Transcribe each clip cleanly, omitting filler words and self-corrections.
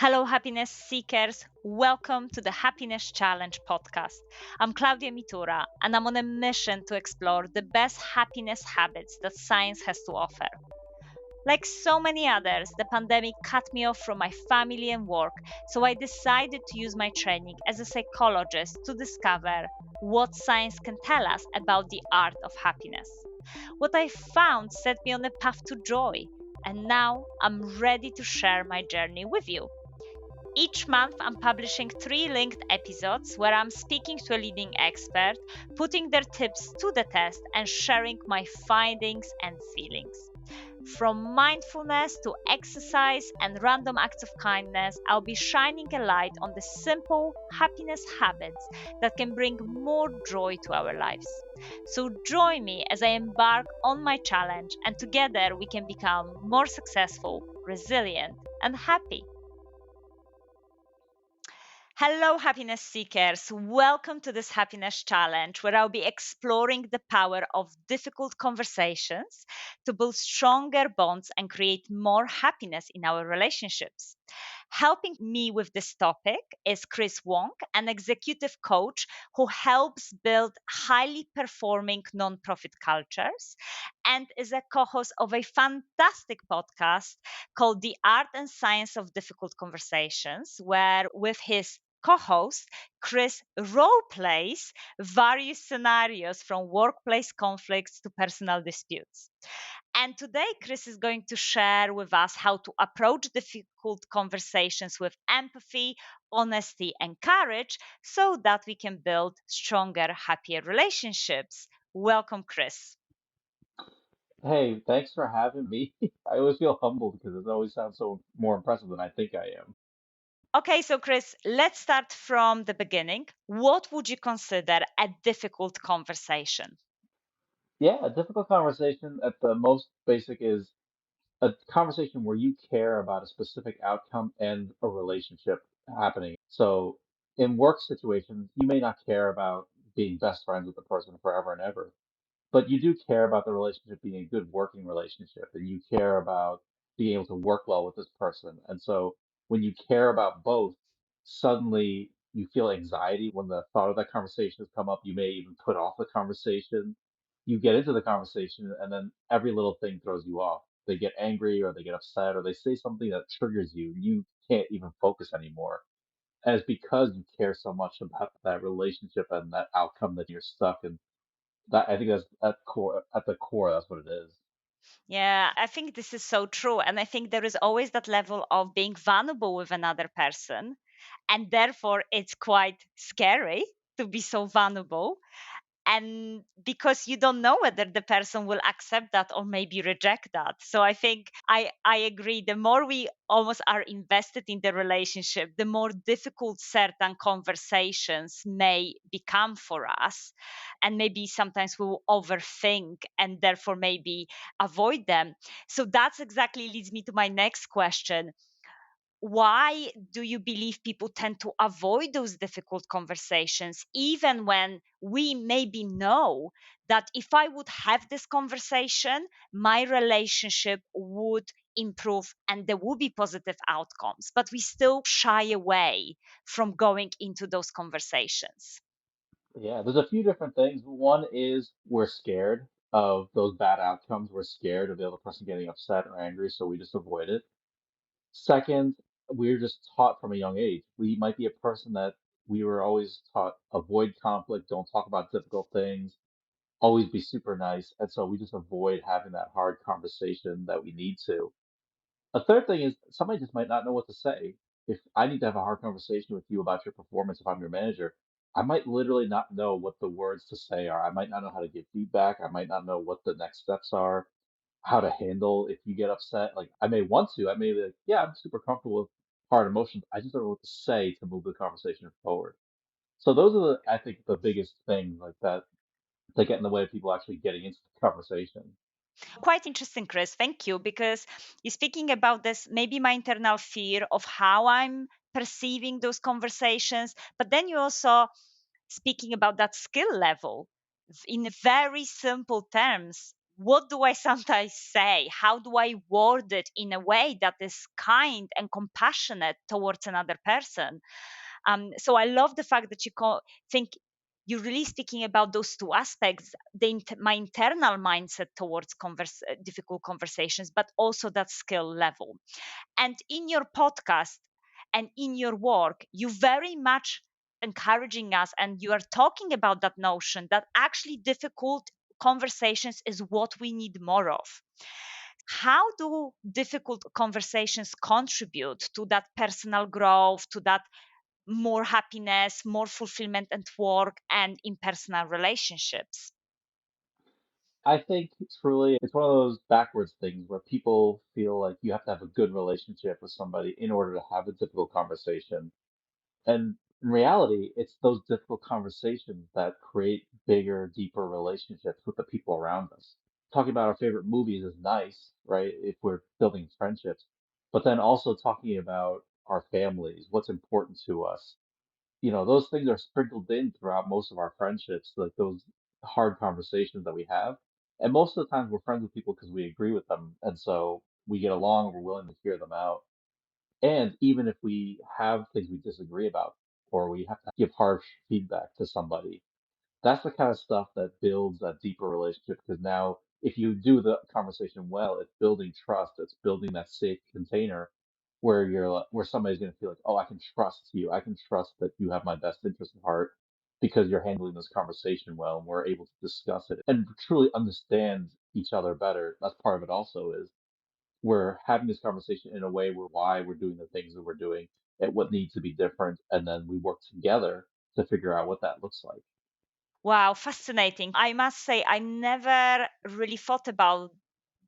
Hello, happiness seekers. Welcome to the Happiness Challenge podcast. I'm Claudia Mitura, and I'm on a mission to explore the best happiness habits that science has to offer. Like so many others, the pandemic cut me off from my family and work, so I decided to use my training as a psychologist to discover what science can tell us about the art of happiness. What I found set me on a path to joy, and now I'm ready to share my journey with you. Each month, I'm publishing three linked episodes where I'm speaking to a leading expert, putting their tips to the test, and sharing my findings and feelings. From mindfulness to exercise and random acts of kindness, I'll be shining a light on the simple happiness habits that can bring more joy to our lives. So join me as I embark on my challenge, and together we can become more successful, resilient, and happy. Hello, happiness seekers. Welcome to this happiness challenge where I'll be exploring the power of difficult conversations to build stronger bonds and create more happiness in our relationships. Helping me with this topic is Chris Wong, an executive coach who helps build highly performing nonprofit cultures and is a co host of a fantastic podcast called The Art and Science of Difficult Conversations, where with his co-host Chris role plays various scenarios from workplace conflicts to personal disputes. And today, Chris is going to share with us how to approach difficult conversations with empathy, honesty, and courage so that we can build stronger, happier relationships. Welcome, Chris. Hey, thanks for having me. I always feel humbled because it always sounds so more impressive than I think I am. Okay, so Chris, let's start from the beginning. What would you consider a difficult conversation? Yeah, a difficult conversation at the most basic is a conversation where you care about a specific outcome and a relationship happening. So in work situations, you may not care about being best friends with the person forever and ever, but you do care about the relationship being a good working relationship, and you care about being able to work well with this person. And so when you care about both, suddenly you feel anxiety when the thought of that conversation has come up. You may even put off the conversation. You get into the conversation, and then every little thing throws you off. They get angry, or they get upset, or they say something that triggers you. You can't even focus anymore. And it's because you care so much about that relationship and that outcome that you're stuck in. That I think that's at the core, that's what it is. Yeah, I think this is so true. And I think there is always that level of being vulnerable with another person. And therefore, it's quite scary to be so vulnerable. And because you don't know whether the person will accept that or maybe reject that. So I think I agree, the more we almost are invested in the relationship, the more difficult certain conversations may become for us, and maybe sometimes we will overthink and therefore maybe avoid them. So that's exactly leads me to my next question. Why do you believe people tend to avoid those difficult conversations, even when we maybe know that if I would have this conversation, my relationship would improve and there will be positive outcomes, but we still shy away from going into those conversations? Yeah, there's a few different things. One is we're scared of those bad outcomes. We're scared of the other person getting upset or angry, so we just avoid it. Second, we're just taught from a young age. We might be a person that we were always taught avoid conflict, don't talk about difficult things, always be super nice. And so we just avoid having that hard conversation that we need to. A third thing is somebody just might not know what to say. If I need to have a hard conversation with you about your performance, if I'm your manager, I might literally not know what the words to say are. I might not know how to give feedback. I might not know what the next steps are, how to handle if you get upset. Like I may want to, I may be like, yeah, I'm super comfortable with hard emotions. I just don't know what to say to move the conversation forward. So those are I think, the biggest things like that get in the way of people actually getting into the conversation. Quite interesting, Chris. Thank you. Because you're speaking about this, maybe my internal fear of how I'm perceiving those conversations, but then you also speaking about that skill level in very simple terms. what do I sometimes say? How do I word it in a way that is kind and compassionate towards another person? So I love the fact that think you're really speaking about those two aspects, my internal mindset towards difficult conversations, but also that skill level. And in your podcast and in your work, you very much encouraging us, and you are talking about that notion that actually difficult conversations is what we need more of. How do difficult conversations contribute to that personal growth, to that more happiness, more fulfillment at work and in personal relationships? I think truly it's one of those backwards things where people feel like you have to have a good relationship with somebody in order to have a difficult conversation. And in reality, it's those difficult conversations that create bigger, deeper relationships with the people around us. Talking about our favorite movies is nice, right? If we're building friendships, but then also talking about our families, what's important to us, those things are sprinkled in throughout most of our friendships, like those hard conversations that we have. And most of the times we're friends with people because we agree with them. And so we get along, we're willing to hear them out. And even if we have things we disagree about, or we have to give harsh feedback to somebody, that's the kind of stuff that builds that deeper relationship. Because now, if you do the conversation well, it's building trust. It's building that safe container where where somebody's going to feel like, oh, I can trust you. I can trust that you have my best interest at heart because you're handling this conversation well, and we're able to discuss it and truly understand each other better. That's part of it. Also, is we're having this conversation in a way where why we're doing the things that we're doing and what needs to be different, and then we work together to figure out what that looks like. Wow, fascinating. I must say, I never really thought about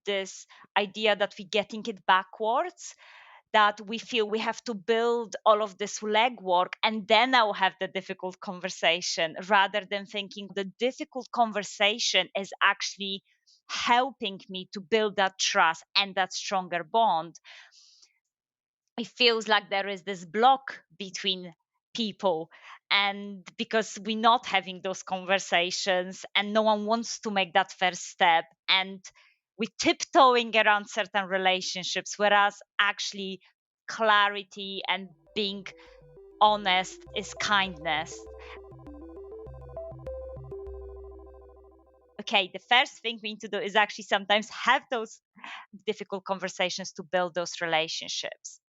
this idea that we're getting it backwards, that we feel we have to build all of this legwork and then I'll have the difficult conversation, rather than thinking the difficult conversation is actually helping me to build that trust and that stronger bond. It feels like there is this block between people, and because we're not having those conversations and no one wants to make that first step, and we're tiptoeing around certain relationships, whereas actually clarity and being honest is kindness. Okay, the first thing we need to do is actually sometimes have those difficult conversations to build those relationships.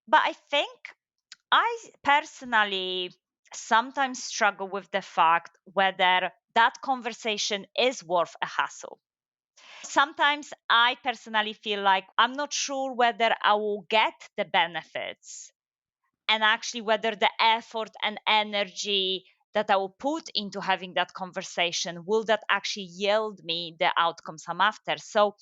But I think I personally sometimes struggle with the fact whether that conversation is worth a hassle. Sometimes I personally feel like I'm not sure whether I will get the benefits, and actually whether the effort and energy that I will put into having that conversation will that actually yield me the outcomes I'm after. So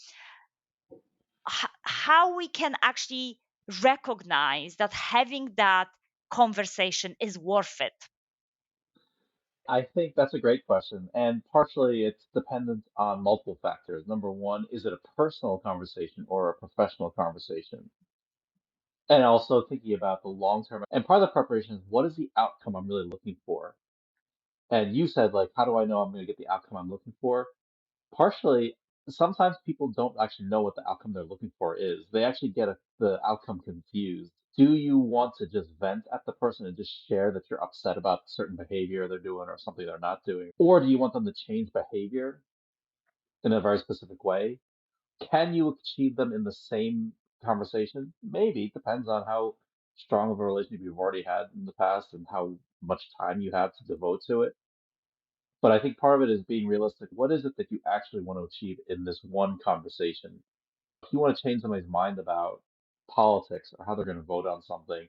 how we can actually recognize that having that conversation is worth it. I think that's a great question. And partially it's dependent on multiple factors. Number one, is it a personal conversation or a professional conversation? And also thinking about the long term. And part of the preparation is what is the outcome I'm really looking for? And you said, like, how do I know I'm going to get the outcome I'm looking for? Partially, sometimes people don't actually know what the outcome they're looking for is. They actually get the outcome confused. Do you want to just vent at the person and just share that you're upset about certain behavior they're doing or something they're not doing? Or do you want them to change behavior in a very specific way? Can you achieve them in the same conversation? Maybe. It depends on how strong of a relationship you've already had in the past and how much time you have to devote to it. But I think part of it is being realistic. What is it that you actually want to achieve in this one conversation? If you want to change somebody's mind about politics or how they're going to vote on something,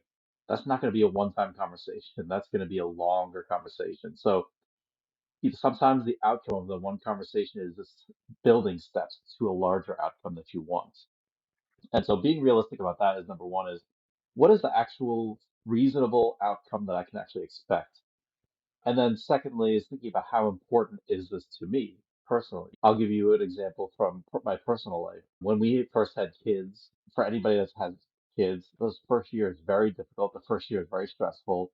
that's not going to be a one-time conversation. That's going to be a longer conversation. So sometimes the outcome of the one conversation is just building steps to a larger outcome that you want. And so being realistic about that is number one is what is the actual reasonable outcome that I can actually expect? And then secondly is thinking about how important is this to me personally. I'll give you an example from my personal life. When we first had kids, for anybody that's had kids, those first year is very difficult. The first year is very stressful.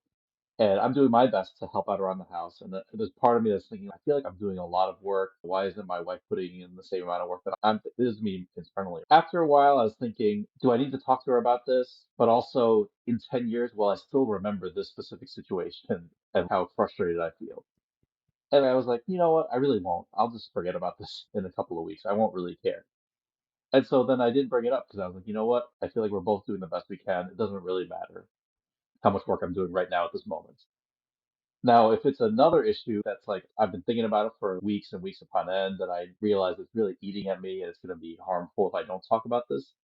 And I'm doing my best to help out around the house. And there's part of me that's thinking, I feel like I'm doing a lot of work. Why isn't my wife putting in the same amount of work that I'm? This is me internally. After a while, I was thinking, do I need to talk to her about this? But also, in 10 years, will I still remember this specific situation and how frustrated I feel? And I was like, you know what? I really won't. I'll just forget about this in a couple of weeks. I won't really care. And so then I didn't bring it up because I was like, you know what? I feel like we're both doing the best we can. It doesn't really matter how much work I'm doing right now at this moment. Now, if it's another issue that's like I've been thinking about it for weeks and weeks upon end, and I realize it's really eating at me and it's going to be harmful if I don't talk about this,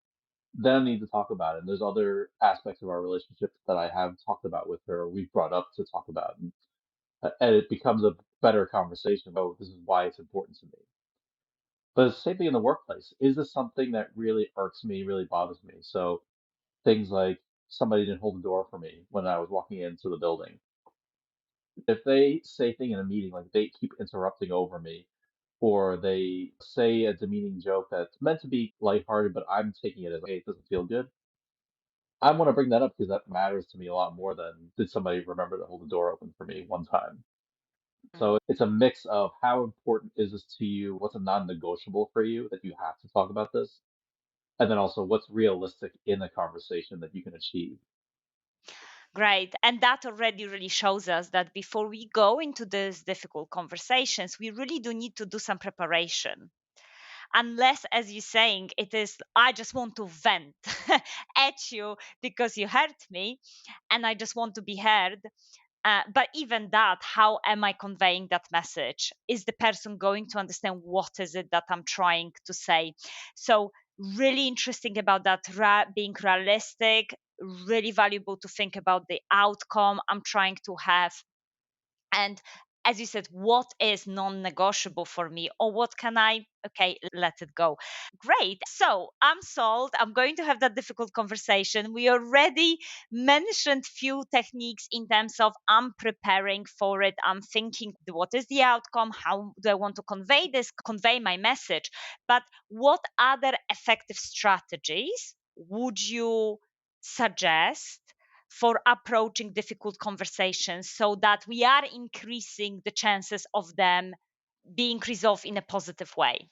then I need to talk about it. And there's other aspects of our relationship that I have talked about with her, we've brought up to talk about, and it becomes a better conversation. Oh, this is why it's important to me. But it's the same thing in the workplace. Is this something that really irks me, really bothers me? So things like somebody didn't hold the door for me when I was walking into the building. If they say thing in a meeting, like they keep interrupting over me, or they say a demeaning joke that's meant to be lighthearted, but I'm taking it as, hey, it doesn't feel good. I want to bring that up because that matters to me a lot more than did somebody remember to hold the door open for me one time. So it's a mix of how important is this to you, what's a non-negotiable for you that you have to talk about this, and then also what's realistic in the conversation that you can achieve. Great. And that already really shows us that before we go into these difficult conversations, we really do need to do some preparation. Unless, as you're saying, it is, I just want to vent at you because you hurt me and I just want to be heard. But even that, how am I conveying that message? Is the person going to understand what is it that I'm trying to say? So, really interesting about that, being realistic, really valuable to think about the outcome I'm trying to have. And as you said, what is non negotiable for me, or what can I, okay, let it go. Great. So I'm sold. I'm going to have that difficult conversation. We already mentioned few techniques in terms of I'm preparing for it. I'm thinking what is the outcome? How do I want to convey this, convey my message? But what other effective strategies would you suggest for approaching difficult conversations so that we are increasing the chances of them being resolved in a positive way?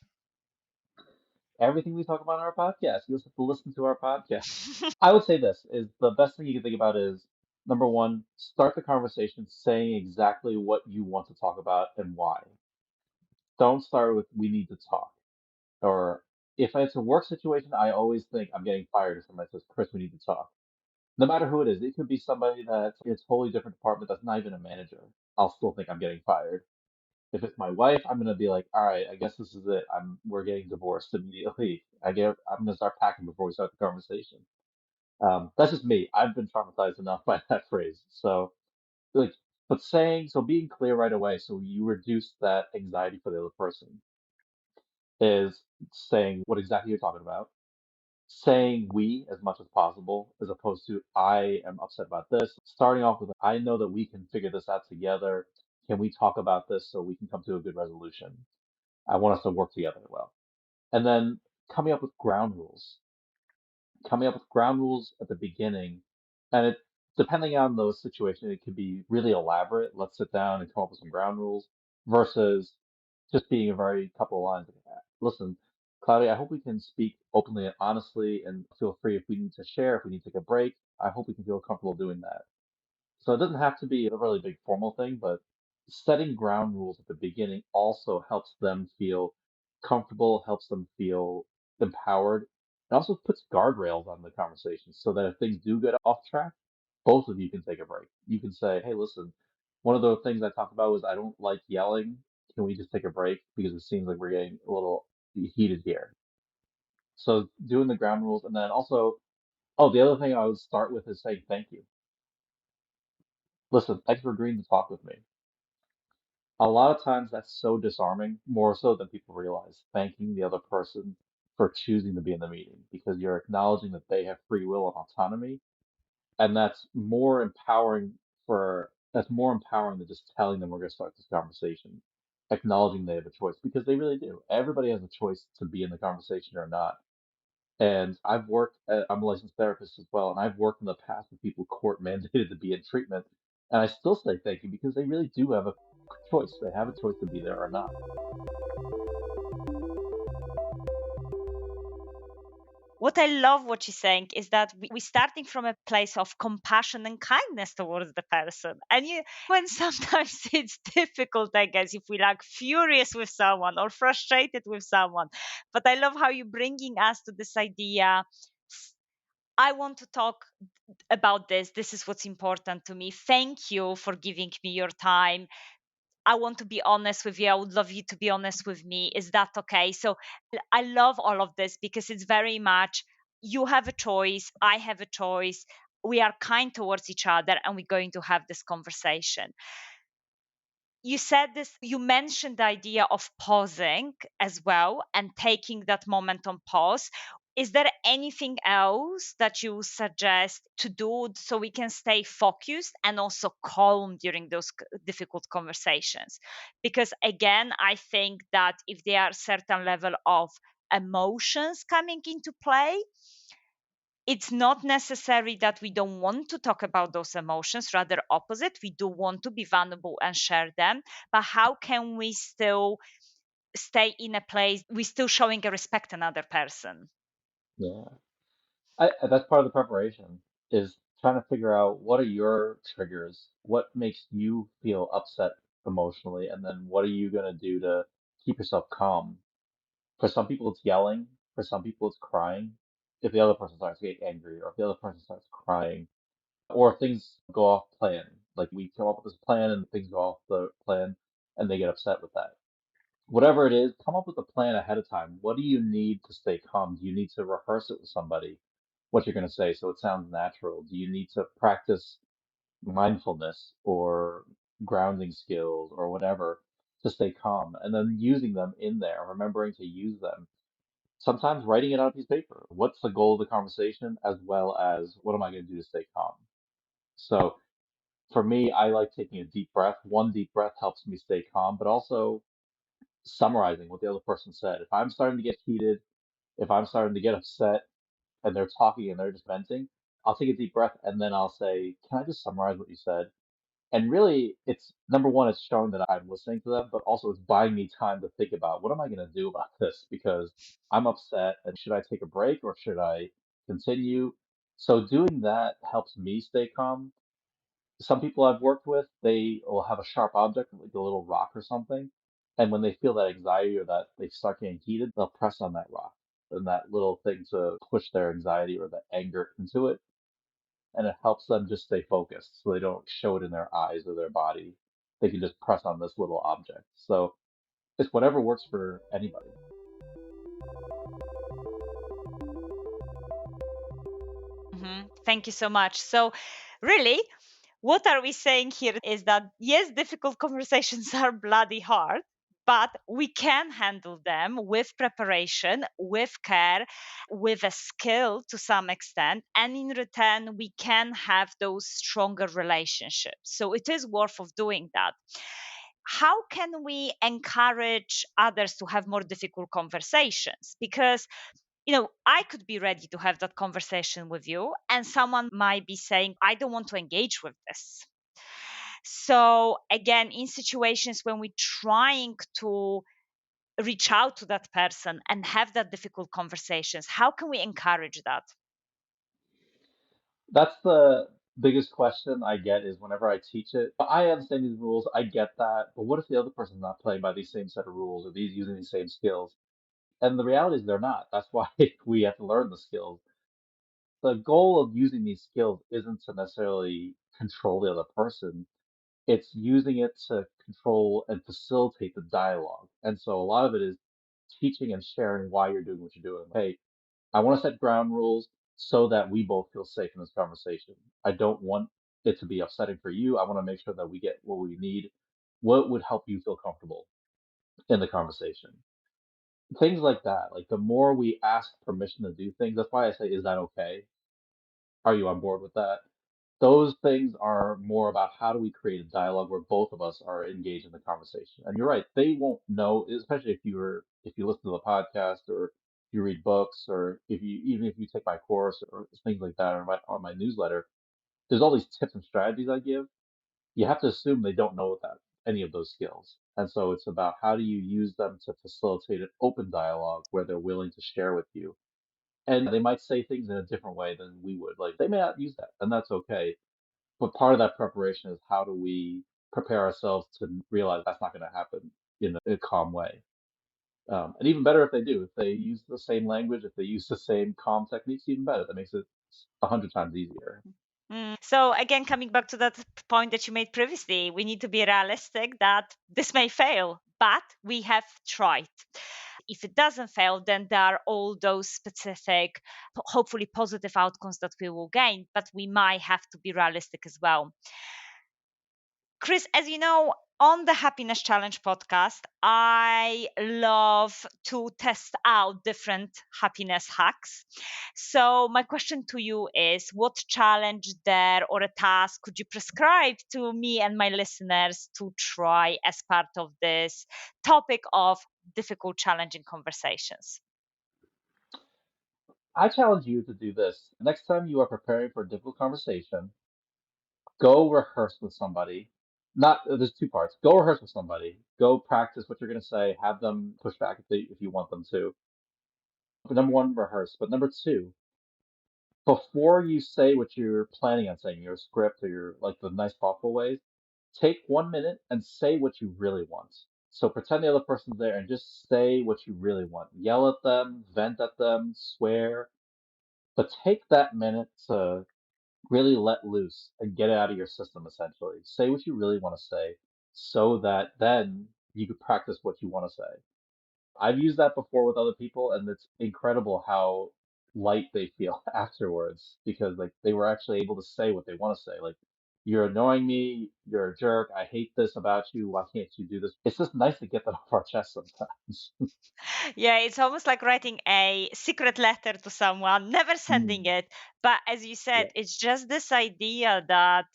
Everything we talk about on our podcast, you just have to listen to our podcast. I would say this is the best thing you can think about is number one, start the conversation saying exactly what you want to talk about and why. Don't start with we need to talk. Or if it's a work situation, I always think I'm getting fired if somebody says, Chris, we need to talk. No matter who it is, it could be somebody that's in a totally different department that's not even a manager. I'll still think I'm getting fired. If it's my wife, I'm gonna be like, all right, I guess this is it. We're getting divorced immediately. I'm gonna start packing before we start the conversation. That's just me. I've been traumatized enough by that phrase. So like, but saying so being clear right away, so you reduce that anxiety for the other person is saying what exactly you're talking about, saying we as much as possible, as opposed to I am upset about this. Starting off with I know that we can figure this out together. Can we talk about this so we can come to a good resolution? I want us to work together well. And then coming up with ground rules. Coming up with ground rules at the beginning, and it depending on the situation, it could be really elaborate. Let's sit down and come up with some ground rules versus just being a very couple of lines. Listen, Claudia, I hope we can speak openly and honestly, and feel free if we need to share, if we need to take a break. I hope we can feel comfortable doing that. So it doesn't have to be a really big formal thing, but setting ground rules at the beginning also helps them feel comfortable, helps them feel empowered. It also puts guardrails on the conversation so that if things do get off track, both of you can take a break. You can say, hey, listen, one of the things I talked about was I don't like yelling. Can we just take a break? Because it seems like we're getting a little heated here. So doing the ground rules and then also, oh, the other thing I would start with is saying thank you. Listen, thanks for agreeing to talk with me. A lot of times that's so disarming, more so than people realize, thanking the other person for choosing to be in the meeting because you're acknowledging that they have free will and autonomy. And that's more empowering than just telling them we're going to start this conversation, acknowledging they have a choice because they really do. Everybody has a choice to be in the conversation or not. And I'm a licensed therapist as well, and I've worked in the past with people court mandated to be in treatment, And I still say thank you because they really do have a choice. They have a choice to be there or not. What I love what you're saying is that we're starting from a place of compassion and kindness towards the person. And when sometimes it's difficult, I guess, if we like furious with someone or frustrated with someone. But I love how you're bringing us to this idea. I want to talk about this. This is what's important to me. Thank you for giving me your time. I want to be honest with you. I would love you to be honest with me. Is that okay? So I love all of this because it's very much you have a choice, I have a choice. We are kind towards each other and we're going to have this conversation. You said this, you mentioned the idea of pausing as well and taking that moment on pause. Is there anything else that you suggest to do so we can stay focused and also calm during those difficult conversations? Because again, I think that if there are certain level of emotions coming into play, it's not necessary that we don't want to talk about those emotions, rather opposite, we do want to be vulnerable and share them, but how can we still stay in a place we still showing a respect another person? Yeah. That's part of the preparation is trying to figure out what are your triggers, what makes you feel upset emotionally, and then what are you going to do to keep yourself calm. For some people, it's yelling. For some people, it's crying. If the other person starts getting angry, or if the other person starts crying, or if things go off plan, like we come up with this plan and things go off the plan, and they get upset with that. Whatever it is, come up with a plan ahead of time. What do you need to stay calm? Do you need to rehearse it with somebody, what you're going to say, so it sounds natural? Do you need to practice mindfulness or grounding skills or whatever to stay calm? And then using them in there, remembering to use them. Sometimes writing it on a piece of paper. What's the goal of the conversation, as well as what am I going to do to stay calm? So for me, I like taking a deep breath. One deep breath helps me stay calm, but also summarizing what the other person said. If I'm starting to get heated, if I'm starting to get upset and they're talking and they're just venting, I'll take a deep breath and then I'll say, can I just summarize what you said? And really, it's number one, it's showing that I'm listening to them, but also it's buying me time to think about what am I going to do about this because I'm upset and should I take a break or should I continue? So doing that helps me stay calm. Some people I've worked with, they will have a sharp object, like a little rock or something, and when they feel that anxiety or that they start getting heated, they'll press on that rock and that little thing to push their anxiety or that anger into it, and it helps them just stay focused so they don't show it in their eyes or their body. They can just press on this little object. So it's whatever works for anybody. Thank you so much. So really, what are we saying here is that yes, difficult conversations are bloody hard, but we can handle them with preparation, with care, with a skill to some extent, and in return we can have those stronger relationships. So it is worth of doing that. How can we encourage others to have more difficult conversations? Because I could be ready to have that conversation with you, and someone might be saying, I don't want to engage with this. So, again, in situations when we're trying to reach out to that person and have that difficult conversations, how can we encourage that? That's the biggest question I get is whenever I teach it. I understand these rules, I get that, but what if the other person's not playing by these same set of rules or these using these same skills? And the reality is they're not. That's why we have to learn the skills. The goal of using these skills isn't to necessarily control the other person. It's using it to control and facilitate the dialogue. And so a lot of it is teaching and sharing why you're doing what you're doing. Hey, I want to set ground rules so that we both feel safe in this conversation. I don't want it to be upsetting for you. I want to make sure that we get what we need. What would help you feel comfortable in the conversation? Things like that. Like the more we ask permission to do things, that's why I say, is that okay? Are you on board with that? Those things are more about how do we create a dialogue where both of us are engaged in the conversation. And you're right, they won't know, especially if you listen to the podcast or you read books or if you even if you take my course or things like that or my newsletter, there's all these tips and strategies I give. you have to assume they don't know that any of those skills. And so it's about how do you use them to facilitate an open dialogue where they're willing to share with you. And they might say things in a different way than we would. Like they may not use that, and that's okay. But part of that preparation is how do we prepare ourselves to realize that's not going to happen in a calm way. And even better if they do, if they use the same language, if they use the same calm techniques, even better. That makes it 100 times easier. So again, coming back to that point that you made previously, we need to be realistic that this may fail, but we have tried. If it doesn't fail, then there are all those specific, hopefully positive outcomes that we will gain, but we might have to be realistic as well. Chris, as you know, on the Happiness Challenge podcast, I love to test out different happiness hacks. So, my question to you is what challenge there or a task could you prescribe to me and my listeners to try as part of this topic of difficult, challenging conversations? I challenge you to do this. Next time you are preparing for a difficult conversation, go rehearse with somebody. Not there's two parts. Go rehearse with somebody. Go practice what you're going to say. Have them push back if you want them to. But number one, rehearse. But number two, before you say what you're planning on saying, your script or your like the nice thoughtful ways, take 1 minute and say what you really want. So pretend the other person's there and just say what you really want. Yell at them, vent at them, swear, but take that minute to really let loose and get it out of your system essentially. Say what you really want to say so that then you could practice what you want to say. I've used that before with other people, and it's incredible how light they feel afterwards because like they were actually able to say what they want to say. Like, you're annoying me, you're a jerk, I hate this about you, why can't you do this? It's just nice to get that off our chest sometimes. Yeah, it's almost like writing a secret letter to someone, never sending Mm, it. But as you yeah. said, it's just this idea that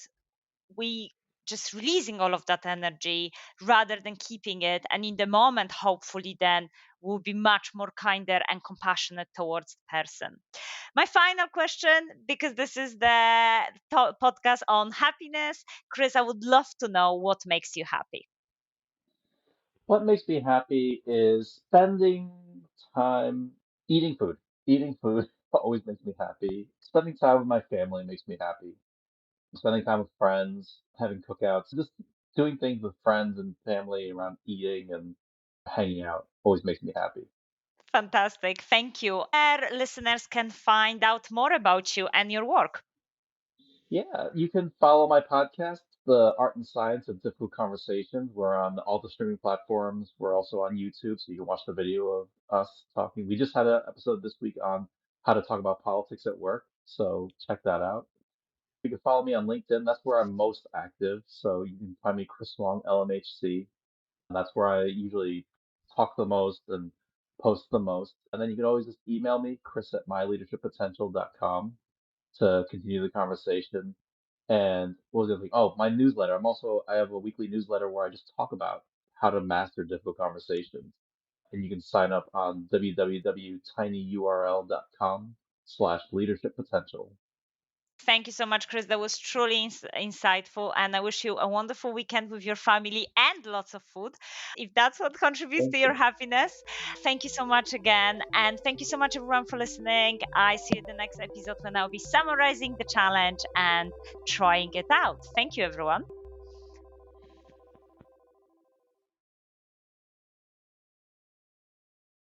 we just releasing all of that energy rather than keeping it, and in the moment hopefully then we'll be much more kinder and compassionate towards the person. My final question, because this is the podcast on happiness, Chris, I would love to know what makes you happy. What makes me happy is spending time eating food. Eating food always makes me happy. Spending time with my family makes me happy. Spending time with friends, having cookouts, just doing things with friends and family around eating and hanging out always makes me happy. Fantastic, thank you. Our listeners can find out more about you and your work. Yeah, you can follow my podcast, The Art and Science of Difficult Conversations. We're on all the streaming platforms. We're also on YouTube, so you can watch the video of us talking. We just had an episode this week on how to talk about politics at work, so check that out. You can follow me on LinkedIn. That's where I'm most active. So you can find me Chris Wong, LMHC. That's where I usually talk the most and post the most. And then you can always just email me, Chris at myleadershippotential.com to continue the conversation. And what was the other thing? Oh, my newsletter. I have a weekly newsletter where I just talk about how to master difficult conversations. And you can sign up on www.tinyurl.com/leadership potential. Thank you so much, Chris. That was truly insightful. And I wish you a wonderful weekend with your family and lots of food, if that's what contributes to Thank your you. happiness. Thank you so much again. And thank you so much, everyone, for listening. I see you in the next episode when I'll be summarizing the challenge and trying it out. Thank you, everyone.